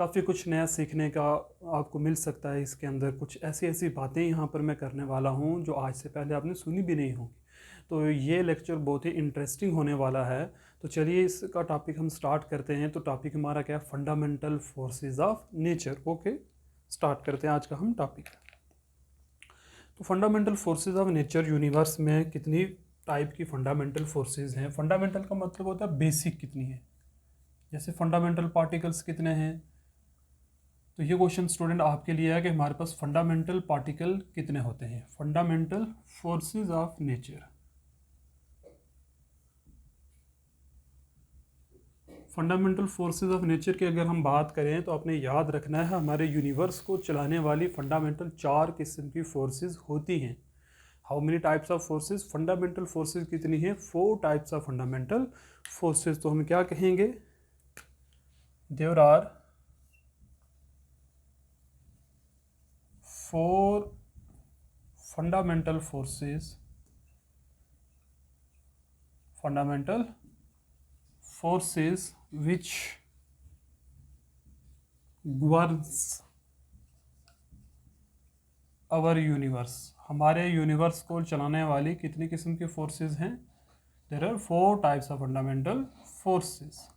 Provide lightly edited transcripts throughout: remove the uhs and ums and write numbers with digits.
काफ़ी कुछ नया सीखने का आपको मिल सकता है। इसके अंदर कुछ ऐसी ऐसी बातें यहाँ पर मैं करने वाला हूँ जो आज से पहले आपने सुनी भी नहीं होंगी। तो ये लेक्चर बहुत ही इंटरेस्टिंग होने वाला है। तो चलिए इसका टॉपिक हम स्टार्ट करते हैं। तो टॉपिक हमारा क्या है? Fundamental forces of nature. Okay, start करते हैं आज का हम टॉपिक। तो fundamental forces of nature, universe में कितनी टाइप की फंडामेंटल फोर्सेस हैं? फंडामेंटल का मतलब होता है बेसिक कितनी है। जैसे फंडामेंटल पार्टिकल्स कितने हैं, तो ये क्वेश्चन स्टूडेंट आपके लिए है कि हमारे पास फंडामेंटल पार्टिकल कितने होते हैं। Fundamental forces of nature, fundamental forces of nature की अगर हम बात करें तो आपने याद रखना है हमारे यूनिवर्स को चलाने वाली फंडामेंटल 4 किस्म की फोर्सेस होती हैं। How many types of forces? Fundamental forces कितनी है? 4 टाइप्स ऑफ फंडामेंटल फोर्सेस। तो हम क्या कहेंगे? There are 4 fundamental forces which governs our universe। हमारे यूनिवर्स को चलाने वाली कितनी किस्म की फोर्सेस हैं? There are 4 types of fundamental forces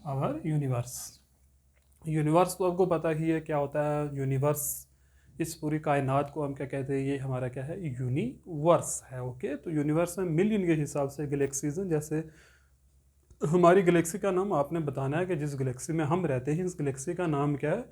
our universe. Universe तो आपको पता ही है क्या होता है। यूनिवर्स, इस पूरी कायनात को हम क्या कहते हैं? ये हमारा क्या है? यूनिवर्स है। ओके, तो यूनिवर्स में मिलियन के हिसाब से गैलेक्सीज हैं। जैसे हमारी गैलेक्सी का नाम आपने बताना है कि जिस गैलेक्सी में हम रहते हैं इस गैलेक्सी का नाम क्या है,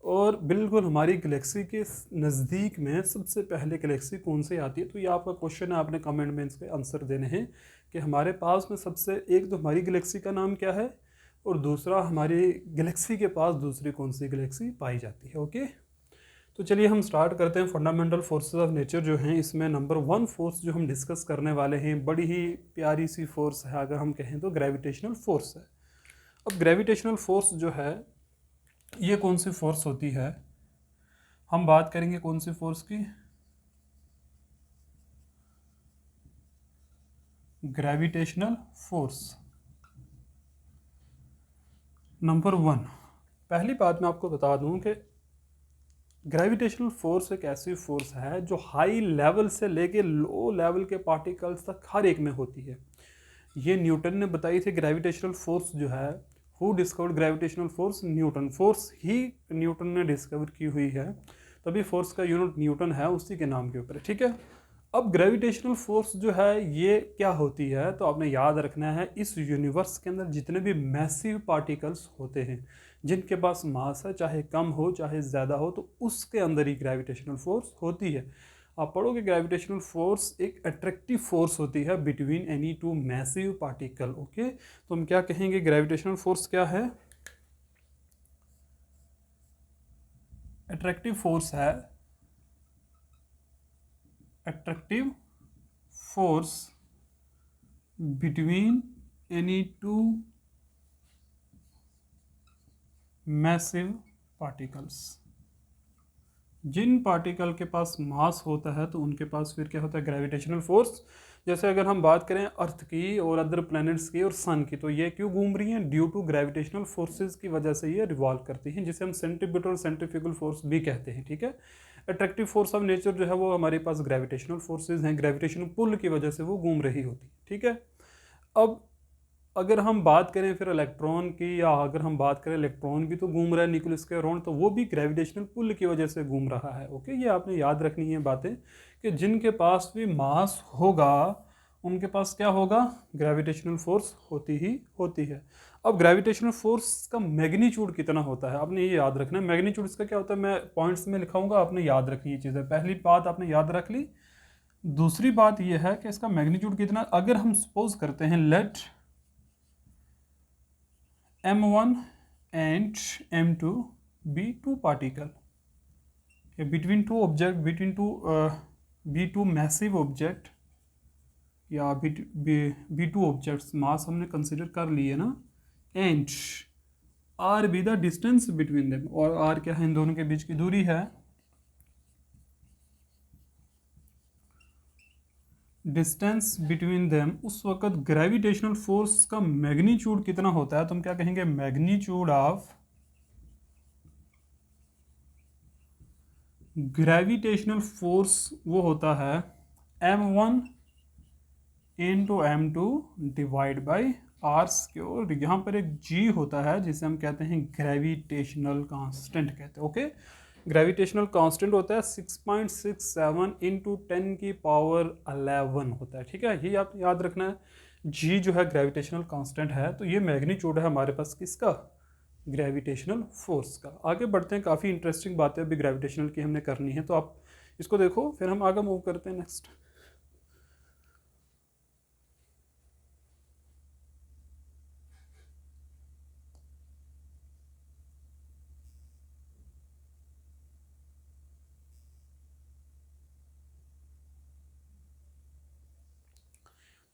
और बिल्कुल हमारी गैलेक्सी के नज़दीक में सबसे पहले गैलेक्सी कौन सी आती है। तो ये आपका क्वेश्चन है, आपने कमेंट में इसके आंसर देने हैं कि हमारे पास में सबसे, एक तो हमारी गैलेक्सी का नाम क्या है, और दूसरा हमारी गैलेक्सी के पास दूसरी कौन सी गैलेक्सी पाई जाती है। ओके, तो चलिए हम स्टार्ट करते हैं। फंडामेंटल फोर्सेस ऑफ नेचर जो हैं, इसमें नंबर 1 फोर्स जो हम डिस्कस करने वाले हैं, बड़ी ही प्यारी सी फोर्स है। अगर हम कहें तो ग्रेविटेशनल फोर्स है। अब ग्रेविटेशनल फोर्स जो है ये कौन सी फोर्स होती है? हम बात करेंगे कौन सी फोर्स की? Gravitational force. नंबर 1, पहली बात मैं आपको बता दूं कि ग्रेविटेशनल फोर्स एक ऐसी फोर्स है जो हाई लेवल से लेके लो लेवल के पार्टिकल्स तक हर एक में होती है। ये न्यूटन ने बताई थी ग्रेविटेशनल फोर्स जो है। Who discovered gravitational force? Newton. Force he Newton ने डिस्कवर की हुई है, तभी फोर्स का यूनिट न्यूटन है, उसी के नाम के ऊपर है। ठीक है, अब ग्रेविटेशनल फोर्स जो है ये क्या होती है? तो आपने याद रखना है इस यूनिवर्स के अंदर जितने भी मैसिव पार्टिकल्स होते हैं, जिनके पास मास है, चाहे कम हो चाहे ज़्यादा हो, तो उसके अंदर ही ग्रेविटेशनल फोर्स होती है। आप पढ़ोगे ग्रेविटेशनल फोर्स एक अट्रैक्टिव फोर्स होती है between any two massive particle. Okay, तो हम क्या कहेंगे? ग्रेविटेशनल फोर्स क्या है? अट्रैक्टिव फोर्स है, attractive force between any two massive particles. जिन पार्टिकल के पास मास होता है तो उनके पास फिर क्या होता है? Gravitational force. जैसे अगर हम बात करें अर्थ की और अदर प्लैनेट्स की और सन की, तो ये क्यों घूम रही हैं? ड्यू टू ग्रेविटेशनल फोर्सेज की वजह से ये रिवॉल्व करती हैं, जिसे हम सेंट्रीब्यूटल सेंट्रीफ्यूगल फोर्स भी कहते हैं। ठीक है, अट्रैक्टिव फोर्स ऑफ नेचर जो है वो हमारे पास ग्रेविटेशनल फोर्सेज हैं, ग्रेविटेशनल पुल की वजह से वो घूम रही होती है। ठीक है, अब अगर हम बात करें फिर इलेक्ट्रॉन की, या अगर हम बात करें इलेक्ट्रॉन भी तो घूम रहा है न्यूक्लियस के अराउंड, तो वो भी ग्रेविटेशनल पुल की वजह से घूम रहा है। ओके, ये आपने याद रखनी है बातें कि जिनके पास भी मास होगा उनके पास क्या होगा? ग्रेविटेशनल फोर्स होती ही होती है। अब ग्रेविटेशनल फोर्स का मैग्नीट्यूड कितना होता है आपने ये याद रखना है। मैग्नीट्यूड इसका क्या होता है मैं पॉइंट्स में लिखाऊंगा, आपने याद रखनी ये चीज़ें। पहली बात आपने याद रख ली। दूसरी बात यह है कि इसका मैग्नीट्यूड कितना, अगर हम सपोज करते हैं late M1 and M2 be two particle, between two object, between two be two massive object, या be two objects, मास हमने कंसिडर कर लिए ना, and r be the distance between them, और r क्या है? इन दोनों के बीच की दूरी है। डिस्टेंस बिटवीन देम, उस वक्त ग्रेविटेशनल फोर्स का मैग्नीट्यूड कितना होता है, तो हम क्या कहेंगे, मैग्नीट्यूड ऑफ ग्रेविटेशनल फोर्स वो होता है m1 into m2 divide by R square. यहाँ पर एक g होता है जिसे हम कहते हैं ग्रेविटेशनल कांस्टेंट कहते हैं। ओके, ग्रेविटेशनल कांस्टेंट होता है 6.67 इंटू 10 की पावर 11 होता है। ठीक है, ये आप याद रखना है। g जो है ग्रेविटेशनल कांस्टेंट है, तो ये मैग्नीट्यूड है हमारे पास किसका, ग्रेविटेशनल फोर्स का। आगे बढ़ते हैं, काफ़ी इंटरेस्टिंग बातें अभी ग्रेविटेशनल की हमने करनी है, तो आप इसको देखो, फिर हम आगे मूव करते हैं नेक्स्ट।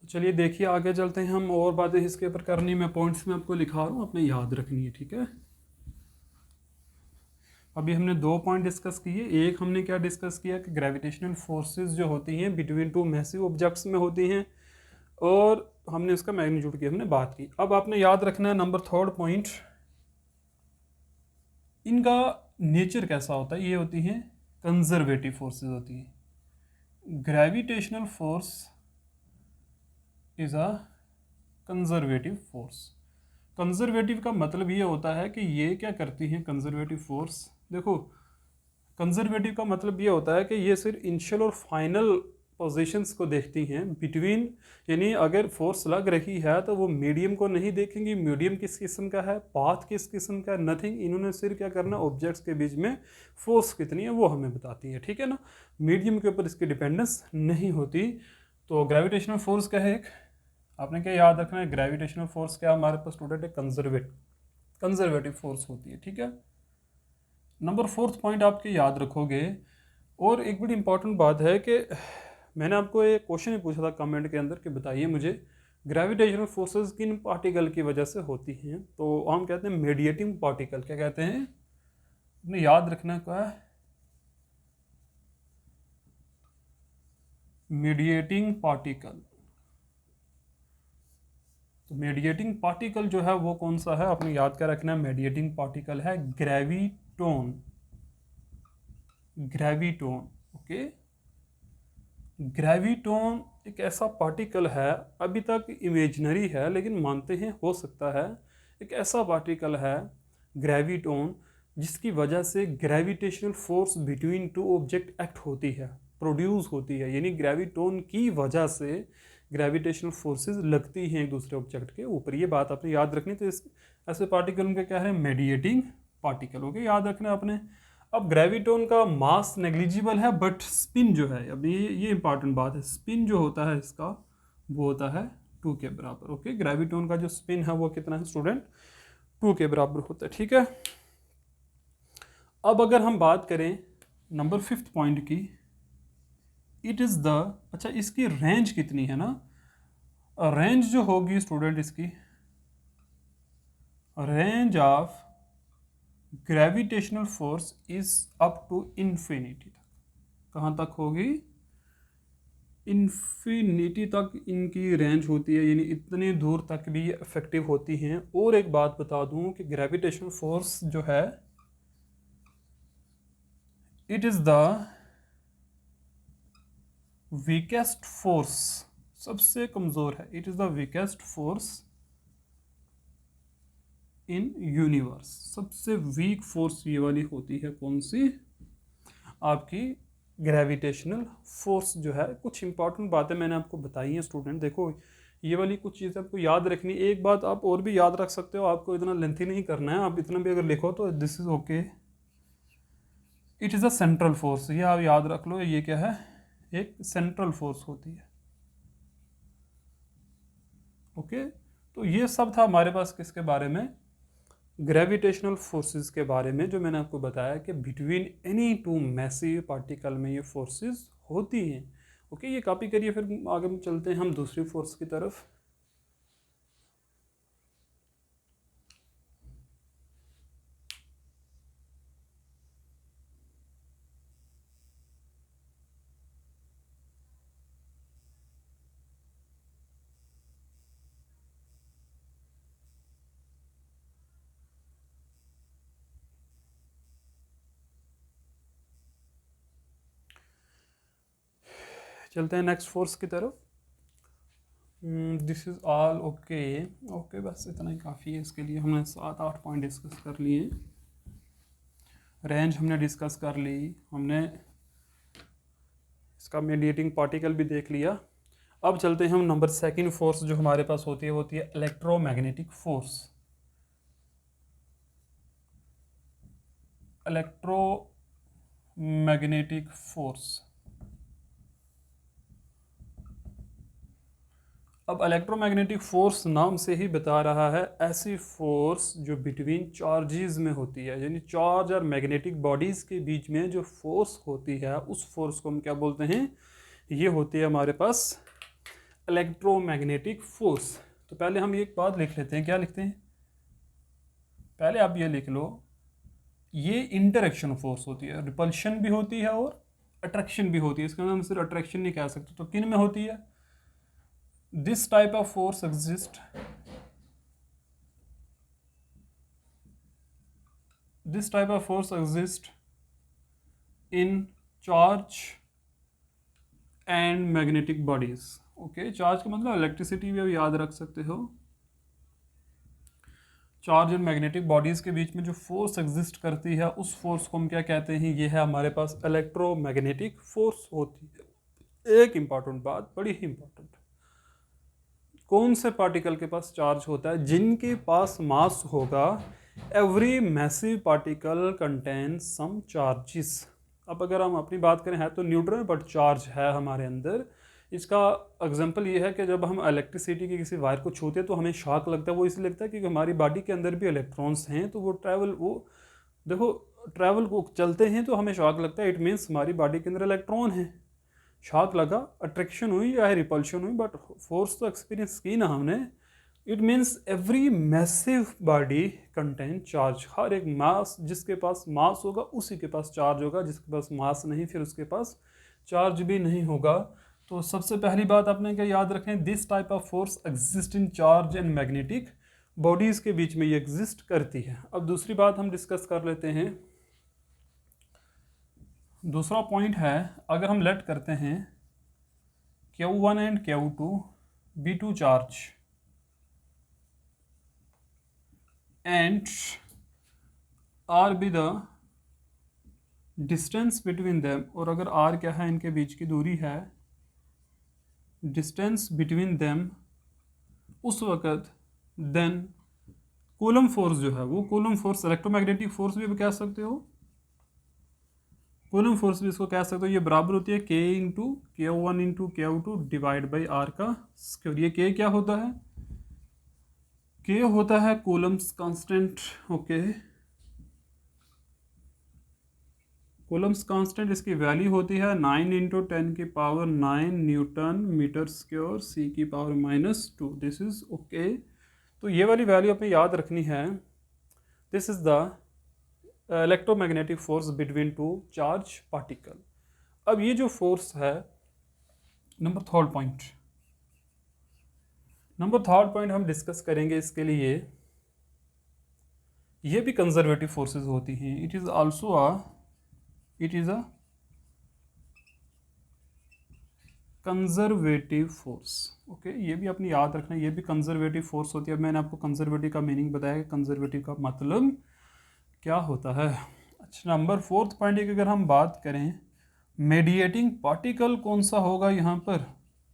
चलिए देखिए, आगे चलते हैं हम, और बातें इसके ऊपर करनी, मैं पॉइंट्स में आपको लिखा रहा हूँ, आपने याद रखनी है। ठीक है, अभी हमने 2 पॉइंट डिस्कस किए। एक हमने क्या डिस्कस किया कि ग्रेविटेशनल फोर्सेस जो होती हैं बिटवीन टू मैसिव ऑब्जेक्ट्स में होती हैं, और हमने उसका मैग्नीट्यूड की हमने बात की। अब आपने याद रखना है नंबर 3 पॉइंट, इनका नेचर कैसा होता है। ये होती हैं कंजर्वेटिव फोर्सेस होती हैं। Gravitational force is a conservative force. Conservative का मतलब ये होता है कि ये क्या करती हैं कंजर्वेटिव फोर्स, देखो कंजर्वेटिव का मतलब ये होता है कि ये सिर्फ इनिशियल और फाइनल पोजीशंस को देखती हैं बिटवीन, यानी अगर फोर्स लग रही है तो वो मीडियम को नहीं देखेंगी, मीडियम किस किस्म का है, पाथ किस किस्म का है, नथिंग। इन्होंने सिर्फ क्या करना, ऑब्जेक्ट्स के बीच में फोर्स कितनी है वो हमें बताती है। ठीक है ना, मीडियम के ऊपर इसकी डिपेंडेंस नहीं होती। तो ग्रेविटेशनल फोर्स क्या है, एक आपने क्या याद रखना है, ग्रेविटेशनल फोर्स क्या हमारे पास स्टूडेंट है, कंजर्वेटिव फोर्स होती है। ठीक है, नंबर 4 पॉइंट आपके याद रखोगे। और एक बड़ी इंपॉर्टेंट बात है कि मैंने आपको एक क्वेश्चन ही पूछा था कमेंट के अंदर कि बताइए मुझे ग्रेविटेशनल फोर्सेस किन पार्टिकल की वजह से होती हैं, तो हम कहते हैं मेडिएटिंग पार्टिकल। क्या कहते हैं, आपने याद रखना क्या है, मेडिएटिंग पार्टिकल। तो मेडिएटिंग पार्टिकल जो है वो कौन सा है, आपने याद क्या रखना है, मेडिएटिंग पार्टिकल है ग्रेविटोन। ग्रेविटोन, ओके, ग्रेविटोन एक ऐसा पार्टिकल है, अभी तक इमेजिनरी है लेकिन मानते हैं हो सकता है, एक ऐसा पार्टिकल है ग्रेविटोन जिसकी वजह से gravitational force between to object act होती है, प्रोड्यूस होती है। यानी ग्रेविटोन की वजह से ग्रेविटेशनल फोर्सेस लगती हैं एक दूसरे ऑब्जेक्ट के ऊपर। ये बात आपने याद रखनी। तो इस ऐसे पार्टिकल उनके क्या है, मेडिएटिंग पार्टिकल। ओके, याद रखना आपने। अब ग्रेविटोन का मास नेग्लिजिबल है, बट स्पिन जो है, अब ये इंपॉर्टेंट बात है, स्पिन जो होता है इसका वो होता है 2 के बराबर। ओके, ग्रेविटोन का जो स्पिन है वो कितना है स्टूडेंट, 2 के बराबर होता है। ठीक है, अब अगर हम बात करें नंबर 5 पॉइंट की, इट इज़ द, अच्छा इसकी रेंज कितनी है ना, रेंज जो होगी स्टूडेंट, इसकी range of gravitational force is up to infinity तक। कहाँ तक होगी, इन्फिनिटी तक इनकी रेंज होती है, यानी इतनी दूर तक भी ये इफेक्टिव होती हैं। और एक बात बता दूं कि ग्रेविटेशनल फोर्स जो है it is the weakest force, सबसे कमज़ोर है, it is the weakest force in universe. सबसे वीक फोर्स ये वाली होती है, कौन सी, आपकी ग्रेविटेशनल फोर्स जो है। कुछ इंपॉर्टेंट बातें मैंने आपको बताई हैं स्टूडेंट, देखो ये वाली कुछ चीज़ें आपको याद रखनी। एक बात आप और भी याद रख सकते हो, आपको इतना लेंथी नहीं करना है, आप इतना भी अगर लिखो तो this is okay. It is a central force, ये आप याद रख लो, ये क्या है, एक सेंट्रल फोर्स होती है। ओके, तो ये सब था हमारे पास किसके बारे में, ग्रेविटेशनल फोर्सेस के बारे में, जो मैंने आपको बताया कि between any two massive particle में ये फोर्सेस होती हैं। ओके, ये कॉपी करिए, फिर आगे चलते हैं हम दूसरी फोर्स की तरफ। चलते हैं नेक्स्ट फोर्स की तरफ। This is all okay. Okay, बस इतना ही काफ़ी है इसके लिए। हमने 7-8 पॉइंट डिस्कस कर लिए, रेंज हमने डिस्कस कर ली, हमने इसका मीडिएटिंग पार्टिकल भी देख लिया। अब चलते हैं हम नंबर सेकंड फोर्स जो हमारे पास होती है इलेक्ट्रोमैग्नेटिक फोर्स। Electromagnetic force. अब इलेक्ट्रोमैग्नेटिक फोर्स नाम से ही बता रहा है ऐसी फोर्स जो बिटवीन चार्जेस में होती है, यानी चार्ज और मैग्नेटिक बॉडीज के बीच में जो फोर्स होती है उस फोर्स को हम क्या बोलते हैं? ये होती है हमारे पास इलेक्ट्रोमैग्नेटिक फोर्स। तो पहले हम एक बात लिख लेते हैं। क्या लिखते हैं? पहले आप ये लिख लो, ये इंटरेक्शन फोर्स होती है, रिपल्शन भी होती है और अट्रैक्शन भी होती है। इसका हम सिर्फ अट्रैक्शन नहीं कह सकते। तो किन में होती है? This type of force exists. This type of force exists in charge and magnetic bodies. Okay, charge का मतलब इलेक्ट्रिसिटी भी आप याद रख सकते हो। चार्ज एंड मैग्नेटिक बॉडीज के बीच में जो फोर्स एग्जिस्ट करती है उस फोर्स को हम क्या कहते हैं? ये है हमारे पास इलेक्ट्रोमैग्नेटिक फोर्स होती है। एक इंपॉर्टेंट बात, बड़ी ही इंपॉर्टेंट, कौन से पार्टिकल के पास चार्ज होता है? जिनके पास मास होगा। Every massive particle contain some charges. अब अगर हम अपनी बात करें, है तो न्यूट्रल बट चार्ज है हमारे अंदर। इसका एग्जांपल ये है कि जब हम इलेक्ट्रिसिटी की किसी वायर को छूते हैं तो हमें शॉक लगता है। वो इसलिए लगता है क्योंकि हमारी बॉडी के अंदर भी इलेक्ट्रॉन्स हैं, तो वो ट्रैवल को चलते हैं तो हमें शॉक लगता है। इट मीन्स हमारी बॉडी के अंदर इलेक्ट्रॉन है। शॉक लगा, अट्रैक्शन हुई या रिपल्शन हुई, बट फोर्स तो एक्सपीरियंस की ना हमने। It means every massive body contain charge. हर एक मास, जिसके पास मास होगा उसी के पास चार्ज होगा, जिसके पास मास नहीं फिर उसके पास चार्ज भी नहीं होगा। तो सबसे पहली बात आपने क्या याद रखें? This type of force exist in charge and magnetic bodies के बीच में ये एग्जिस्ट करती है। अब दूसरी बात हम डिस्कस कर लेते हैं। दूसरा पॉइंट है, अगर हम लेट करते हैं Q1 and Q2 B2 charge and R be the distance between them, और अगर R क्या है? इनके बीच की दूरी है, डिस्टेंस बिटवीन देम, उस वक्त देन कूलम फोर्स जो है वो कूलम फोर्स, इलेक्ट्रोमैग्नेटिक फोर्स भी कह सकते हो, कूलम फोर्स भी इसको कह सकते हो। ये बराबर होती है K into Q1 into Q2 divide by R का स्क्वायर। ये K क्या होता है? K होता है Coulomb's constant. Okay, Coulomb's constant, इसकी वैल्यू होती है 9 इंटू 10 की power 9 newton metre square C की पावर -2। This is okay. तो ये वाली वैल्यू अपनी याद रखनी है। This is the electromagnetic force between two charge particle. अब ये जो फोर्स है, नंबर थर्ड पॉइंट हम डिस्कस करेंगे इसके लिए। ये भी कंजर्वेटिव फोर्सेस होती हैं। It is a conservative force. Okay, ये भी अपनी याद रखना, ये भी कंजर्वेटिव फोर्स होती है। मैंने आपको कंजर्वेटिव का मीनिंग बताया कि कंजर्वेटिव का मतलब क्या होता है। अच्छा, नंबर फोर्थ पॉइंट की अगर हम बात करें, मेडिएटिंग पार्टिकल कौन सा होगा यहाँ पर?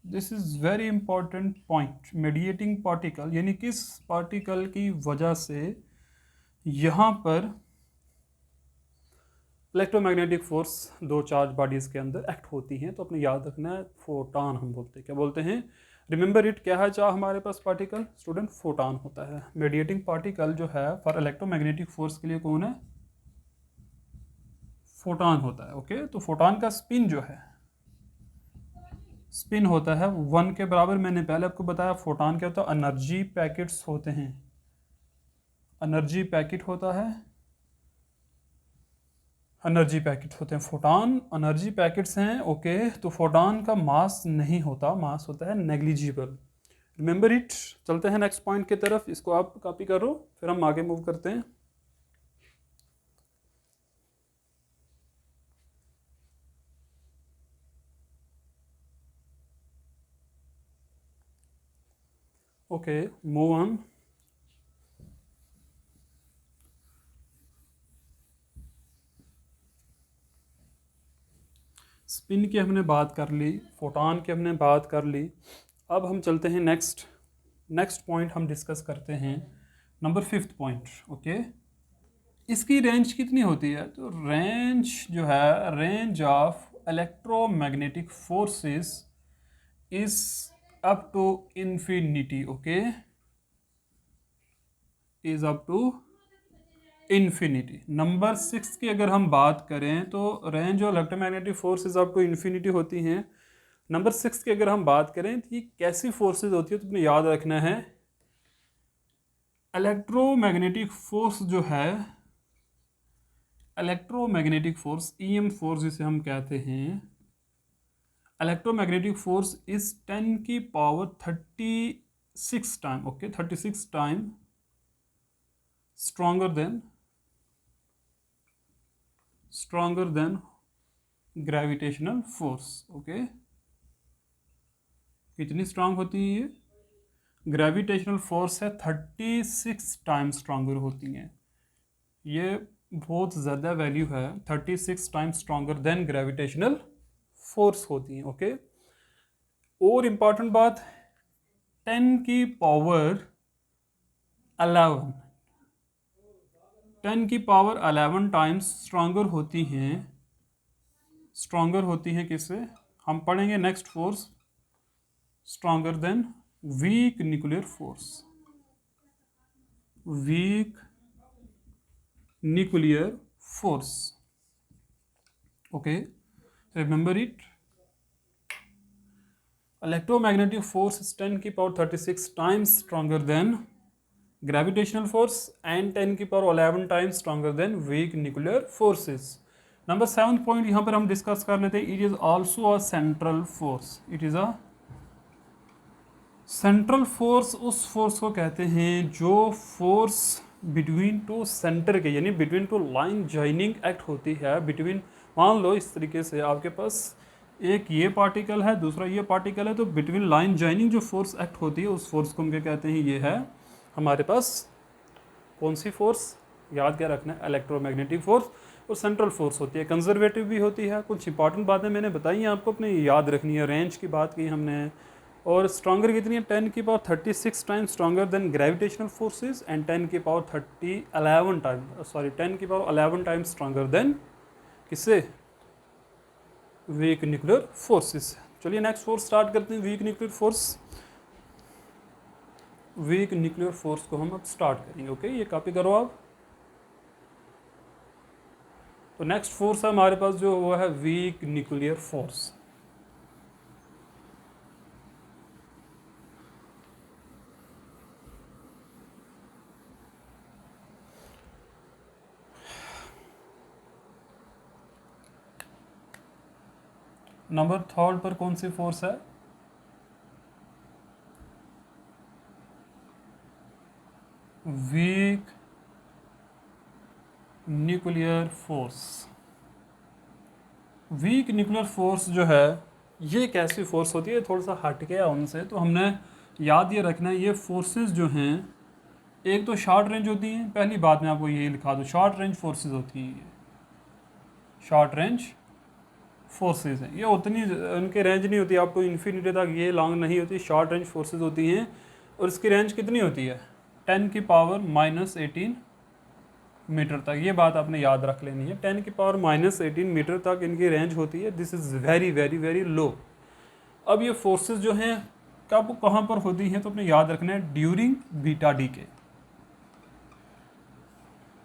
This is very important point. Mediating particle यानी किस पार्टिकल की वजह से यहाँ पर इलेक्ट्रोमैग्नेटिक फोर्स दो चार्ज बॉडीज के अंदर एक्ट होती हैं। तो अपने याद रखना है, फोटॉन हम बोलते हैं। क्या बोलते हैं? Remember it. क्या है चाह हमारे पास पार्टिकल? स्टूडेंट, फोटॉन होता है। मेडिएटिंग पार्टिकल जो है फॉर इलेक्ट्रोमैग्नेटिक फोर्स के लिए कौन है? फोटॉन होता है। ओके, तो फोटॉन का स्पिन जो है, स्पिन होता है 1 के बराबर। मैंने पहले आपको बताया फोटॉन क्या होता है? एनर्जी पैकेट्स होते हैं। एनर्जी पैकेट होता है, एनर्जी पैकेट होते हैं फोटॉन, एनर्जी पैकेट्स हैं। ओके, तो फोटॉन का मास नहीं होता, मास होता है नेग्लिजिबल। Remember it. चलते हैं नेक्स्ट पॉइंट की तरफ। इसको आप कॉपी करो, फिर हम आगे मूव करते हैं। Okay, move on. स्पिन की हमने बात कर ली, फोटॉन की हमने बात कर ली। अब हम चलते हैं नेक्स्ट पॉइंट हम डिस्कस करते हैं, नंबर 5th पॉइंट। ओके, इसकी रेंज कितनी होती है? तो रेंज जो है, range of electromagnetic forces is up to infinity. Okay, is up to infinity. Number 6 की अगर हम बात करें तो range of electromagnetic forces up to infinity होती हैं। नंबर 6 की अगर हम बात करें तो ये कैसी फोर्सेस होती है, तो तुम्हें याद रखना है, इलेक्ट्रोमैग्नेटिक फोर्स जो है, इलेक्ट्रोमैग्नेटिक फोर्स, ईएम फोर्स जिसे हम कहते हैं, इलेक्ट्रोमैग्नेटिक फोर्स इज 10 की power 36 time, okay, 36 time stronger than gravitational force. Okay, कितनी स्ट्रांग होती है ये? ग्रेविटेशनल फोर्स है 36 टाइम स्ट्रांगर होती हैं। ये बहुत ज़्यादा वैल्यू है, 36 time stronger then gravitational force होती हैं। ओके, और इम्पॉर्टेंट बात, 10 की पावर 11, 10 की पावर 11 टाइम्स स्ट्रांगर होती हैं किससे? हम पढ़ेंगे next force, stronger then weak nuclear force, week nuclear force. Okay, remember it, electromagnetic force is 10 की power 36 times stronger then gravitational force and 10 की power 11 times stronger then weak nuclear forces. Number 7th point यहाँ पर हम discuss कर लेते हैं, it is also a central force. It is a central force उस force को कहते हैं जो फोर्स बिटवीन टू सेंटर के, यानी between two line joining act होती है। बिटवीन, मान लो इस तरीके से आपके पास एक ये पार्टिकल है, दूसरा ये पार्टिकल है, तो बिटवीन लाइन जॉइनिंग जो फोर्स एक्ट होती है उस फोर्स को हम क्या कहते हैं? ये है हमारे पास कौन सी फोर्स? याद क्या रखना है, इलेक्ट्रोमैग्नेटिक फोर्स। और सेंट्रल फोर्स होती है, कंजर्वेटिव भी होती है। कुछ इंपॉर्टेंट बातें मैंने बताई हैं आपको, अपने याद रखनी है। रेंज की बात की हमने, और स्ट्रॉन्गर कितनी है? 10 की power 36 time stronger than gravitational forces and 10 की पावर 10 की पावर 11 टाइम स्ट्रॉन्गर देन किससे? Weak nuclear forces. चलिए नेक्स्ट फोर्स स्टार्ट करते हैं, week nuclear force. Week nuclear force को हम अब स्टार्ट करेंगे। ओके, ये कॉपी करो आप। तो नेक्स्ट फोर्स है हमारे पास जो वो है week nuclear force. Number 3rd पर कौन सी फोर्स है? Week nuclear force. Week nuclear force जो है, ये कैसी फोर्स होती है? थोड़ा सा हट गया उनसे, तो हमने याद ये रखना है, ये फोर्सेस जो हैं, एक तो शॉर्ट रेंज होती हैं। पहली बात मैं आपको यही लिखा दूँ, शॉर्ट रेंज फोर्सेस होती हैं, ये शॉर्ट रेंज फोर्सेस हैं। ये उतनी उनकी रेंज नहीं होती आपको इन्फिनिटी तक, ये लॉन्ग नहीं होती, शॉर्ट रेंज फोर्सेस होती हैं। और इसकी रेंज कितनी होती है? 10 की पावर -18 मीटर तक। ये बात आपने याद रख लेनी है, 10 की पावर -18 मीटर तक इनकी रेंज होती है। This is very very very low. अब ये फोर्सेस जो हैं कब कहाँ पर होती हैं, तो अपने याद रखना है, ड्यूरिंग बीटा डीके।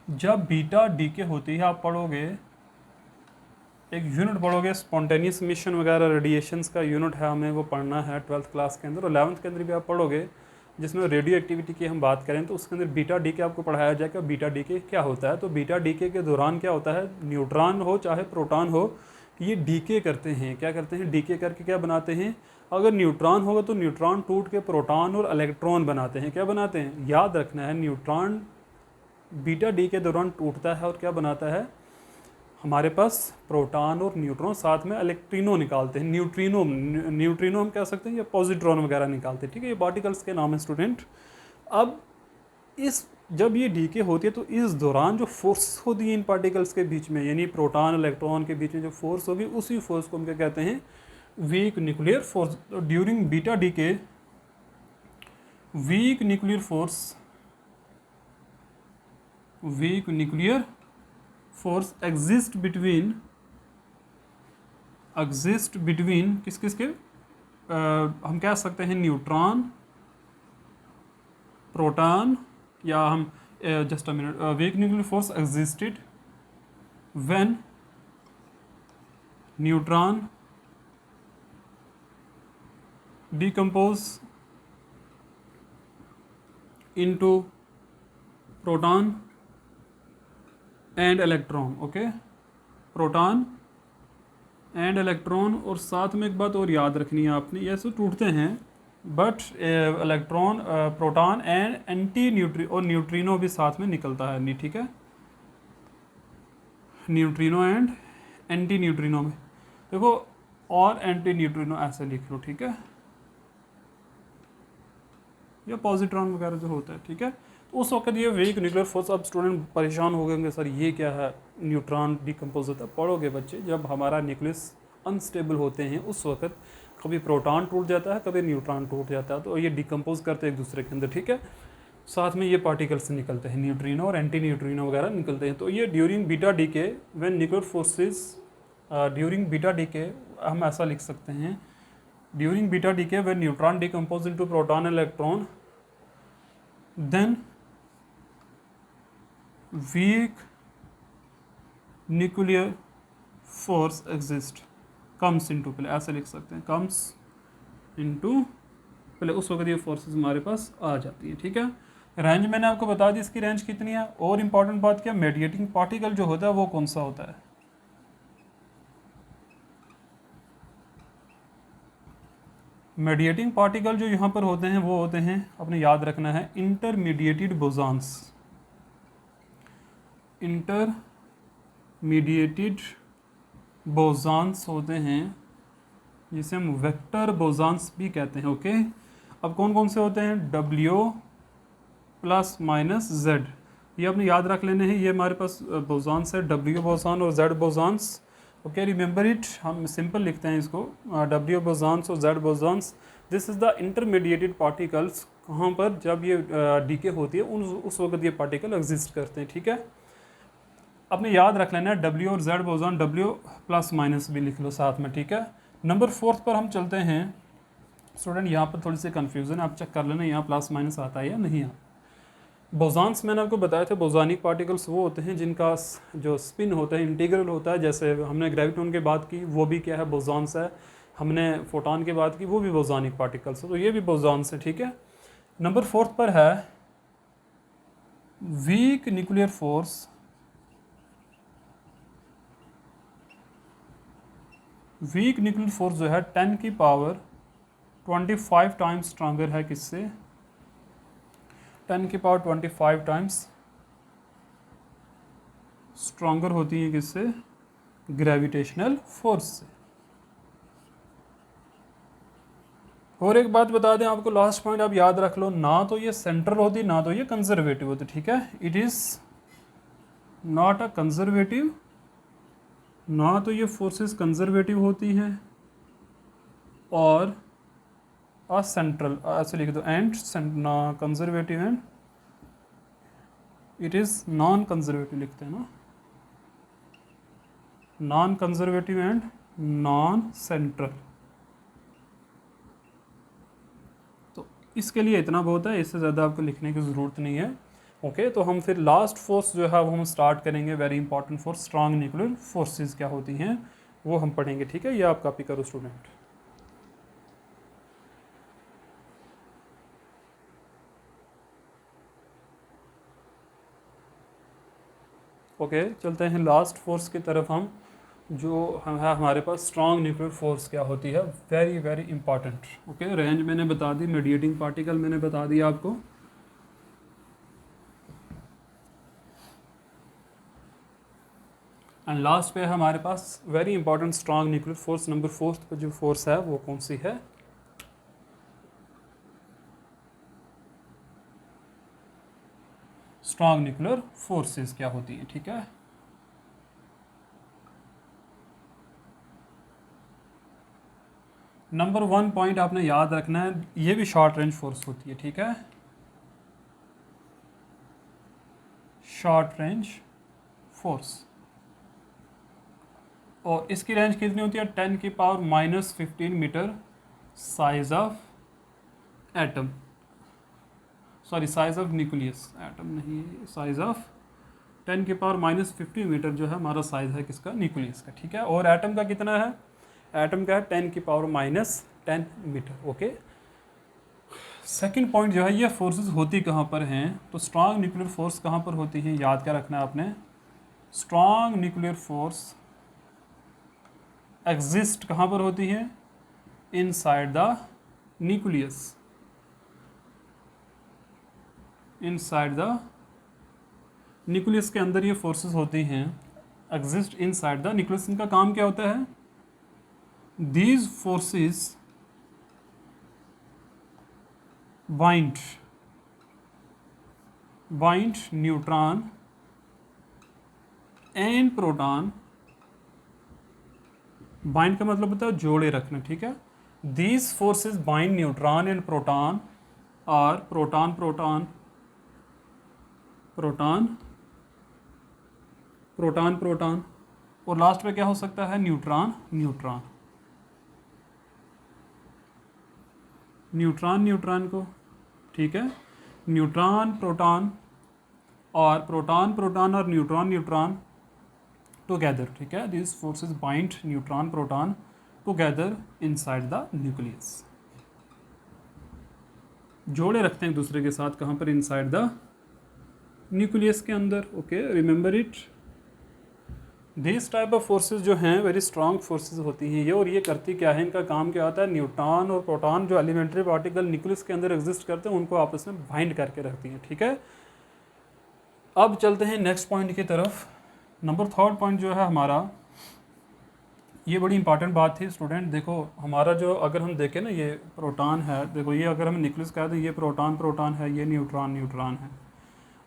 जब बीटा डीके होती है, आप पढ़ोगे एक यूनिट पढ़ोगे, स्पॉन्टेनियस मिशन वगैरह रेडिएशंस का यूनिट है, हमें वो पढ़ना है 12th क्लास के अंदर। और 11th के अंदर भी आप पढ़ोगे, जिसमें रेडियो एक्टिविटी की हम बात करें तो उसके अंदर बीटा डीके आपको पढ़ाया जाएगा। बीटा डीके क्या होता है? तो बीटा डीके के दौरान क्या होता है, न्यूट्रॉन हो चाहे प्रोटॉन हो, ये डीके करते हैं। क्या करते हैं? डीके करके क्या बनाते हैं? अगर न्यूट्रॉन होगा तो न्यूट्रॉन टूट के प्रोटॉन और इलेक्ट्रॉन बनाते हैं। क्या बनाते हैं? याद रखना है, न्यूट्रॉन बीटा डी के दौरान टूटता है और क्या बनाता है? हमारे पास प्रोटॉन और न्यूट्रॉन, साथ में इलेक्ट्रिनो निकालते हैं, न्यूट्रिनो हम कह सकते हैं, या पॉजिट्रॉन वगैरह निकालते हैं, ठीक है। ये पार्टिकल्स के नाम है स्टूडेंट। अब इस जब ये डीके होती है तो इस दौरान जो फोर्स होती है इन पार्टिकल्स के बीच में, यानी प्रोटॉन इलेक्ट्रॉन के बीच में जो फोर्स होगी, उसी फोर्स को हम क्या कहते हैं, week nuclear force. During beta DK week nuclear force exist between किस किस के, हम कह सकते हैं न्यूट्रॉन, प्रोटॉन, या हम just a minute, week nuclear force existed when neutron decompose into proton and electron. Okay, proton and electron, और साथ में एक बात और याद रखनी है आपने, ये सब टूटते हैं but electron, proton and anti neutrino भी साथ में निकलता है, नहीं, ठीक है। न्यूट्रिनो एंड एंटी न्यूट्रिनो में देखो, और एंटी न्यूट्रिनो ऐसे लिख लो, ठीक है, या पॉजिट्रॉन वगैरह जो होता है, ठीक है। तो उस वक्त ये वीक न्यूक्लियर फोर्स, अब स्टूडेंट परेशान हो गए सर ये क्या है, न्यूट्रॉन डिकम्पोज होता है। पढ़ोगे बच्चे, जब हमारा न्यूक्लियस अनस्टेबल होते हैं उस वक्त कभी प्रोटॉन टूट जाता है, कभी न्यूट्रॉन टूट जाता है, तो ये डिकम्पोज करते हैं एक दूसरे के अंदर, ठीक है। साथ में ये पार्टिकल्स निकलते हैं, न्यूट्रिनो और एंटी न्यूट्रिनो वगैरह निकलते हैं। तो ये during beta decay when nuclear forces, during beta decay हम ऐसा लिख सकते हैं, during beta decay when neutron decompose into proton and electron, then weak nuclear force exist comes into, पहले ऐसे लिख सकते हैं, कम्स इनटू, पहले उस वक्त ये फोर्सेस हमारे पास आ जाती है, ठीक है। रेंज मैंने आपको बता दी, इसकी रेंज कितनी है। और इंपॉर्टेंट बात क्या, मेडिएटिंग पार्टिकल जो होता है वो कौन सा होता है, मेडिएटिंग पार्टिकल जो यहाँ पर होते हैं वो होते हैं, अपने याद रखना है, इंटरमीडिएटेड बोसॉन्स, इंटरमीडिएटेड बोसॉन्स होते हैं, जिसे हम वेक्टर बोसॉन्स भी कहते हैं। ओके, अब कौन कौन से होते हैं, W प्लस माइनस Z, ये अपने याद रख लेने हैं। ये हमारे पास बोसॉन्स है, W बोसॉन और Z bosons. Okay, remember it, हम सिंपल लिखते हैं इसको, W बोसॉन्स और Z bosons. This is the intermediated particles, कहाँ पर, जब ये डीके होती है उस वक्त ये पार्टिकल एग्जिस्ट करते हैं, ठीक है। अपने याद रख लेना है W और Z boson, W plus minus भी लिख लो साथ में, ठीक है। नंबर 4 पर हम चलते हैं स्टूडेंट, यहाँ पर थोड़ी सी कन्फ्यूज़न है, आप चेक कर लेना यहाँ प्लस माइनस आता है या नहीं आता। बोसॉन्स मैंने आपको बताया था, बोसॉनिक पार्टिकल्स वो होते हैं जिनका जो स्पिन होता है इंटीग्रल होता है, जैसे हमने ग्रेविटॉन की बात की, वो भी क्या है, बोसॉन्स है। हमने फोटॉन की बात की, वो भी बोसॉनिक पार्टिकल्स है, तो ये भी बोसॉन्स है, ठीक है। नंबर 4 पर है week nuclear force, week nuclear force जो है 10 की पावर 25 टाइम्स स्ट्रांगर है, किससे, 10 की पावर 25 टाइम्स स्ट्रांगर होती है, किससे, ग्रेविटेशनल फोर्स से। और एक बात बता दें आपको, लास्ट पॉइंट आप याद रख लो, ना तो ये सेंट्रल होती, ना तो ये कंजर्वेटिव होती, ठीक है। It is not a conservative, ना तो ये फोर्सेस कंजर्वेटिव होती हैं, और आ सेंट्रल, ऐसे लिख दो, and conservative and it is non conservative लिखते हैं ना, non conservative and non central. तो इसके लिए इतना बहुत है, इससे ज़्यादा आपको लिखने की ज़रूरत नहीं है। ओके, तो हम फिर लास्ट फोर्स जो है वो हम स्टार्ट करेंगे, very important force, strong nuclear forces क्या होती हैं वो हम पढ़ेंगे, ठीक है। ये आप कॉपी करो स्टूडेंट। ओके, चलते हैं लास्ट फोर्स की तरफ हम, जो है हमारे पास स्ट्रॉन्ग न्यूक्लियर फोर्स क्या होती है, very very important. Okay, range मैंने बता दी, मेडिएटिंग पार्टिकल मैंने बता दिया आपको। एंड लास्ट पे है हमारे पास very important strong nuclear force, number 4 पे जो फोर्स है वो कौन सी है? स्ट्रॉन्ग न्यूक्लियर फोर्सेस क्या होती है, ठीक है। नंबर 1 पॉइंट आपने याद रखना है, ये भी शॉर्ट रेंज फोर्स होती है, ठीक है। शॉर्ट रेंज फोर्स, और इसकी रेंज कितनी होती है? 10⁻⁻15 metre size of atom, sorry size of nucleus, atom नहीं है, साइज ऑफ 10⁻⁻15 मीटर जो है हमारा साइज है किसका? न्यूक्लियस का, ठीक है। और एटम का कितना है? एटम का है 10⁻⁻10 मीटर, ओके। सेकंड पॉइंट जो है, ये फोर्सेस होती कहाँ पर हैं? तो स्ट्रॉन्ग न्यूक्लियर फोर्स कहाँ पर होती है? याद क्या रखना है आपने? स्ट्रॉन्ग न्यूक्लियर फोर्स एग्जिस्ट कहाँ पर होती है? Inside the nucleus, inside the nucleus के अंदर ये फोर्सेस होती हैं, एग्जिस्ट इनसाइड द न्यूक्लियस। इनका काम क्या होता है? These forces bind neutron and proton. Bind का मतलब होता है जोड़े रखना, ठीक है। These forces bind neutron and proton, और proton proton proton proton proton, और लास्ट में क्या हो सकता है? न्यूट्रॉन न्यूट्रॉन, न्यूट्रॉन न्यूट्रॉन को, ठीक है। न्यूट्रॉन प्रोटॉन, और प्रोटॉन प्रोटॉन और न्यूट्रॉन न्यूट्रॉन टुगेदर, ठीक है। This forces bind neutron proton together inside the nucleus. जोड़े रखते हैं एक दूसरे के साथ, कहाँ पर? इनसाइड द न्यूक्लियस के अंदर, okay, remember it. This type of forces जो हैं वेरी स्ट्रॉन्ग फोर्सेस होती हैं ये, और ये करती क्या है? इनका काम क्या होता है? न्यूट्रॉन और प्रोटॉन जो एलिमेंट्री पार्टिकल न्यूक्लियस के अंदर एग्जिस्ट करते हैं उनको आपस में बाइंड करके रखती हैं, ठीक है। अब चलते हैं नेक्स्ट पॉइंट की तरफ। नंबर 3 पॉइंट जो है हमारा, ये बड़ी इंपॉर्टेंट बात थी स्टूडेंट। देखो हमारा जो, अगर हम देखें ना, ये प्रोटॉन है, देखो ये अगर हम न्यूक्लियस कह दें, ये प्रोटॉन प्रोटॉन है, ये न्यूट्रॉन न्यूट्रॉन है।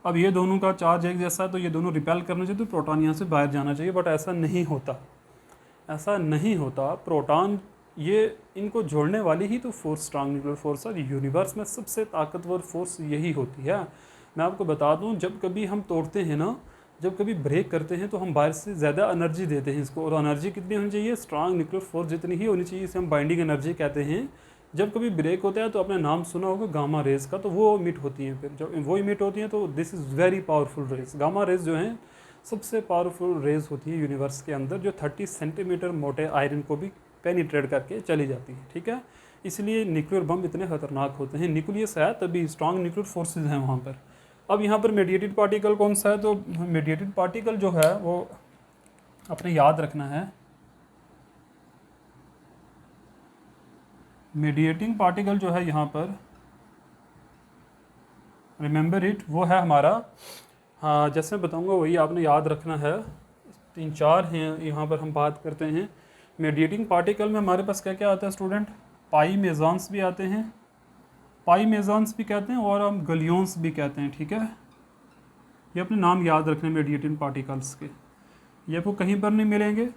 अब ये दोनों का चार्ज एक जैसा है तो ये दोनों रिपेल करना चाहिए, तो प्रोटॉन यहाँ से बाहर जाना चाहिए, बट ऐसा नहीं होता, ऐसा नहीं होता। प्रोटॉन ये इनको जोड़ने वाली ही तो फोर्स स्ट्रॉन्ग न्यूक्लियर फोर्स है। यूनिवर्स में सबसे ताकतवर फोर्स यही होती है। मैं आपको बता दूं, जब कभी हम तोड़ते हैं ना, जब कभी ब्रेक करते हैं तो हम बाहर से ज़्यादा एनर्जी देते हैं इसको, और एनर्जी कितनी होनी चाहिए? स्ट्रॉन्ग न्यूक्लियर फोर्स जितनी ही होनी चाहिए, इसे हम बाइंडिंग एनर्जी कहते हैं। जब कभी ब्रेक होता है तो आपने नाम सुना होगा गामा रेज का, तो वो इमिट होती हैं। फिर जब वो इमिट होती हैं तो this is very powerful rays. Gamma rays जो हैं सबसे पावरफुल रेज होती है यूनिवर्स के अंदर, जो 30 सेंटीमीटर मोटे आयरन को भी पेनिट्रेट करके चली जाती है, ठीक है। इसलिए न्यूक्लियर बम इतने खतरनाक होते हैं। न्यूक्लियस है तभी स्ट्रॉन्ग न्यूक्लियर फोर्सेज हैं वहाँ पर। अब यहाँ पर मेडिएटेड पार्टिकल कौन सा है? तो मेडिएटेड पार्टिकल जो है वो अपने याद रखना है, मेडिएटिंग पार्टिकल जो है यहाँ पर, रिमेंबर इट, वो है हमारा, हाँ जैसे मैं बताऊँगा वही आपने याद रखना है। 3-4 हैं यहाँ पर हम बात करते हैं। मेडिएटिंग पार्टिकल में हमारे पास क्या क्या आता है स्टूडेंट? पाई मेजॉन्स भी आते हैं, पाई मेजॉन्स भी कहते हैं, और हम गलियोन्स भी कहते हैं, ठीक है। ये अपने नाम याद रखने मेडिएटिंग पार्टिकल्स के, ये आपको कहीं पर नहीं मिलेंगे।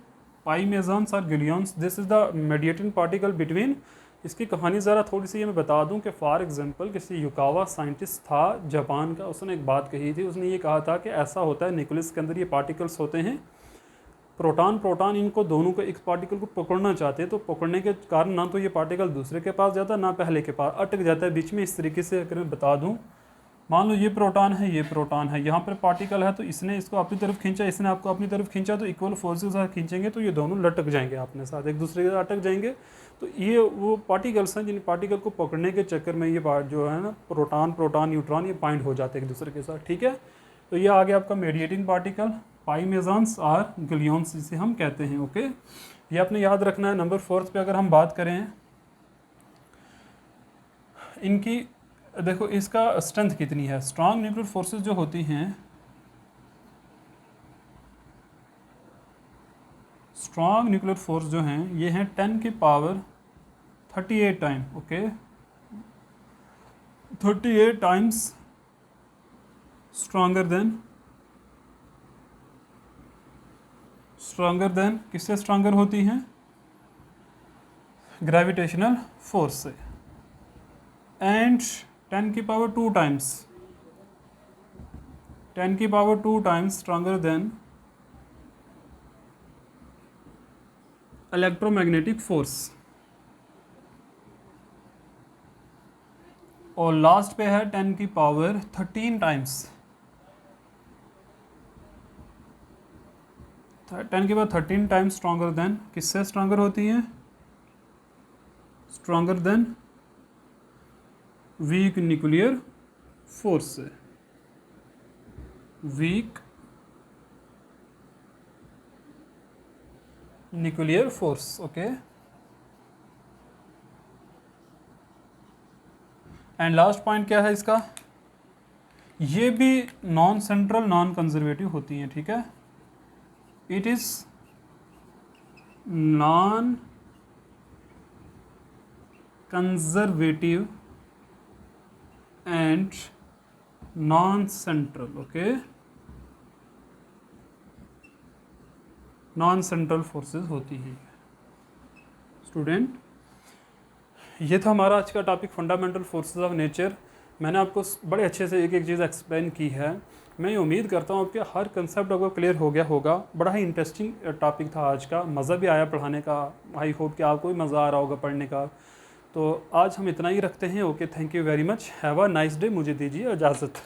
पाई मेजॉन्स और gluons, this is the mediating particle between. इसकी कहानी ज़रा थोड़ी सी ये मैं बता दूं कि फॉर एग्जांपल किसी युकावा साइंटिस्ट था जापान का, उसने एक बात कही थी। उसने ये कहा था कि ऐसा होता है न्यूक्लियस के अंदर ये पार्टिकल्स होते हैं, प्रोटॉन प्रोटॉन इनको दोनों को एक पार्टिकल को पकड़ना चाहते हैं, तो पकड़ने के कारण ना तो ये पार्टिकल दूसरे के पास जाता है ना पहले के पास, अटक जाता है बीच में। इस तरीके से अगर मैं बता दूं, मान लो ये प्रोटॉन है, ये प्रोटॉन है, यहाँ पर पार्टिकल है, तो इसने इसको अपनी तरफ खींचा, इसने आपको अपनी तरफ खींचा, तो इक्वल फोर्सेस के साथ खींचेंगे तो ये दोनों लटक जाएंगे अपने साथ, एक दूसरे के साथ अटक जाएंगे। तो ये वो पार्टिकल्स हैं जिन पार्टिकल को पकड़ने के चक्कर में ये बात जो है ना, प्रोटॉन प्रोटॉन न्यूट्रॉन ये बाइंड हो जाते हैं एक दूसरे के साथ, ठीक है। तो ये आ गया आपका मेडिएटिंग पार्टिकल, पाई मेजॉन्स और गलियोन्स जिसे हम कहते हैं, ओके। ये आपने याद रखना है। नंबर 4 पे अगर हम बात करें इनकी, देखो इसका स्ट्रेंथ कितनी है। स्ट्रॉन्ग न्यूक्लियर फोर्सेस जो होती हैं स्ट्रॉन्ग न्यूक्लियर फोर्स जो हैं ये हैं 10 की power 38 time, okay, 38 times stronger than किससे स्ट्रॉन्गर होती हैं? ग्रेविटेशनल फोर्स से। एंड 10 की पावर 2 टाइम्स, 10 की power 2 times stronger than electromagnetic force. और लास्ट पे है 10 की पावर 13 टाइम्स, 10 की पावर 13 टाइम्स स्ट्रॉन्गर देन किससे स्ट्रॉन्गर होती हैं? Stronger than weak nuclear force से, weak nuclear force, okay. And last point क्या है इसका? ये भी नॉन सेंट्रल नॉन कंजर्वेटिव होती हैं, ठीक है। It is non conservative and non central, okay, non central forces होती हैं स्टूडेंट। ये था हमारा आज का topic fundamental forces of nature. मैंने आपको बड़े अच्छे से एक एक चीज़ एक्सप्लेन की है। मैं ये उम्मीद करता हूँ कि हर कंसेप्ट आपको क्लियर हो गया होगा। बड़ा ही इंटरेस्टिंग टॉपिक था आज का, मज़ा भी आया पढ़ाने का। आई होप कि आपको भी मज़ा आ रहा होगा पढ़ने का। तो आज हम इतना ही रखते हैं। Okay, thank you very much, have a nice day. मुझे दीजिए इजाज़त।